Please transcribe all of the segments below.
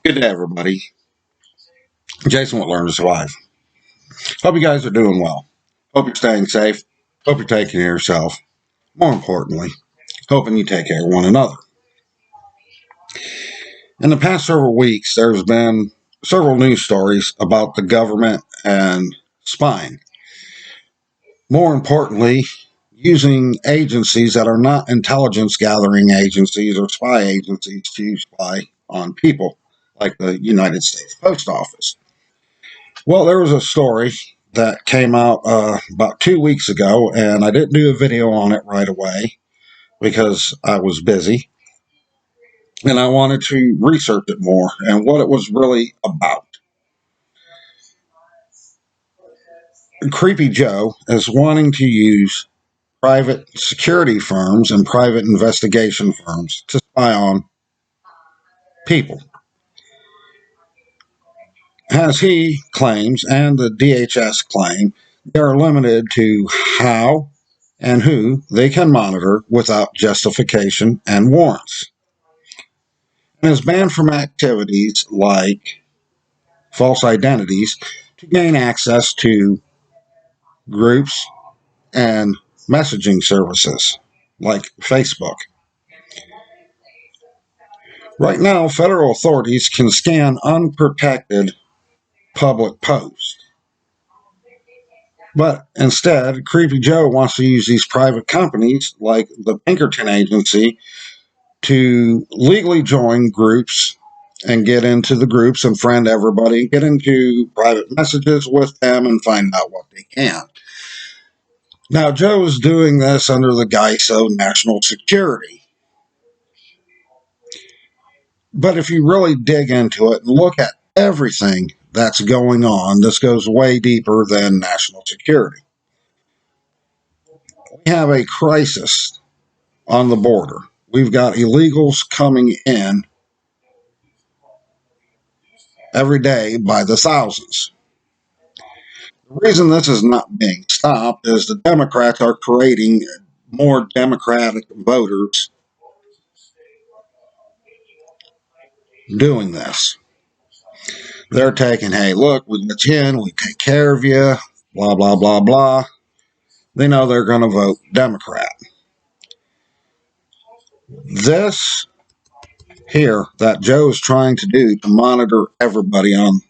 Good day, everybody. Jason will learn to survive. Hope you guys are doing well. Hope you're staying safe. Hope you're taking care of yourself. More importantly, hoping you take care of one another. In the past several weeks, there's been several news stories about the government and spying. More importantly, using agencies that are not intelligence gathering agencies or spy agencies to spy on people, like the United States Post Office. Well, there was a story that came out about 2 weeks ago, and I didn't do a video on it right away because I was busy, and I wanted to research it more and what it was really about. Creepy Joe is wanting to use private security firms and private investigation firms to spy on people. As he claims, and the DHS claim, they are limited to how and who they can monitor without justification and warrants, and is banned from activities like false identities to gain access to groups and messaging services like Facebook. Right now, federal authorities can scan unprotected public posts. But instead, Creepy Joe wants to use these private companies like the Pinkerton Agency to legally join groups and get into the groups and friend everybody, get into private messages with them and find out what they can. Now, Joe is doing this under the guise of national security. But if you really dig into it and look at everything that's going on, this goes way deeper than national security. We have a crisis on the border. We've got illegals coming in every day by the thousands. The reason this is not being stopped is the Democrats are creating more Democratic voters doing this. They're taking, hey, look, we let you in, we take care of you, blah, blah, blah, blah. They know they're going to vote Democrat. This here that Joe's trying to do to monitor everybody on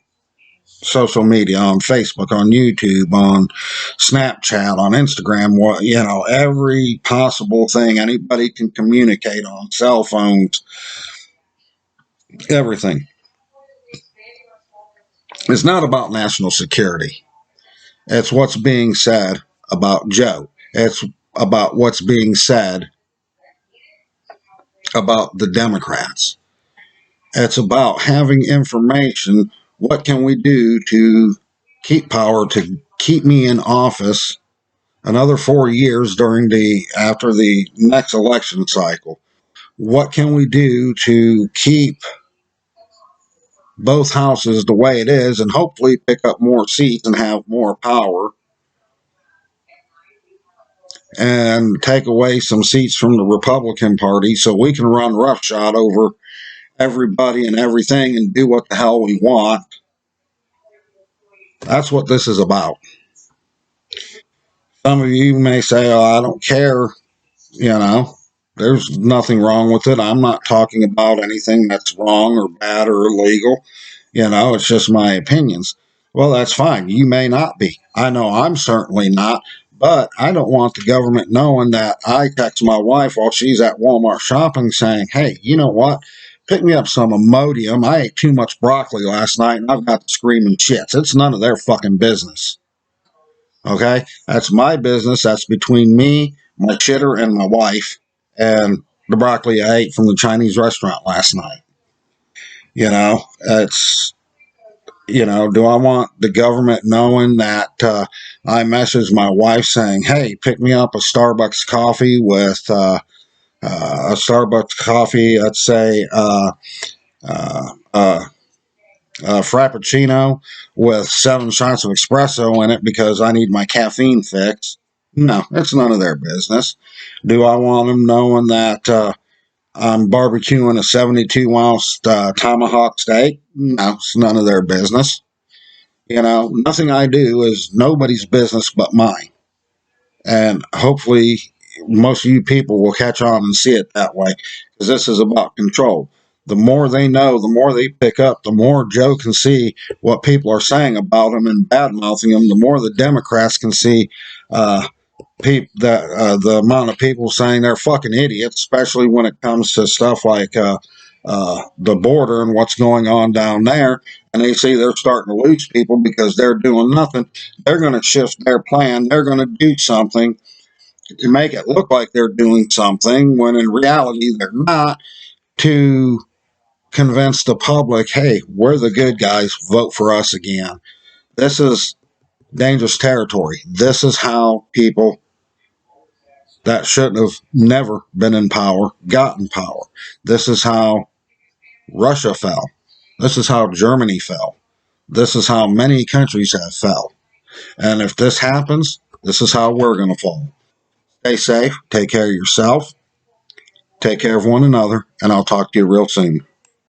social media, on Facebook, on YouTube, on Snapchat, on Instagram, every possible thing anybody can communicate on, cell phones, everything. It's not about national security. It's what's being said about Joe. It's about what's being said about the Democrats. It's about having information. What can we do to keep power, to keep me in office another 4 years after the next election cycle? What can we do to keep both houses the way it is and hopefully pick up more seats and have more power and take away some seats from the Republican Party so we can run roughshod over everybody and everything and do what the hell we want? That's what this is about. Some of you may say, oh, I don't care. There's nothing wrong with it. I'm not talking about anything that's wrong or bad or illegal. It's just my opinions. Well, that's fine. You may not be. I know I'm certainly not. But I don't want the government knowing that I text my wife while she's at Walmart shopping saying, hey, you know what? Pick me up some Imodium. I ate too much broccoli last night and I've got the screaming shits. It's none of their fucking business. Okay? That's my business. That's between me, my shitter, and my wife, and the broccoli I ate from the Chinese restaurant last night. It's, do I want the government knowing that I messaged my wife saying, hey, pick me up a Starbucks coffee with let's say, Frappuccino with 7 shots of espresso in it because I need my caffeine fix? No, it's none of their business. Do I want them knowing that I'm barbecuing a 72 ounce tomahawk steak. No, it's none of their business. Nothing I do is nobody's business but mine. And hopefully, most of you people will catch on and see it that way, because this is about control. The more they know, the more they pick up, the more Joe can see what people are saying about him and bad mouthing him, the more the Democrats can see the amount of people saying they're fucking idiots, especially when it comes to stuff like the border and what's going on down there. And they see they're starting to lose people because they're doing nothing. They're going to shift their plan. They're going to do something to make it look like they're doing something when in reality they're not, to convince the public, hey, we're the good guys, vote for us again. This is dangerous territory. This is how people that shouldn't have never been in power got in power. This is how Russia fell. This is how Germany fell. This is how many countries have fell. And if this happens, this is how we're going to fall. Stay safe. Take care of yourself. Take care of one another. And I'll talk to you real soon.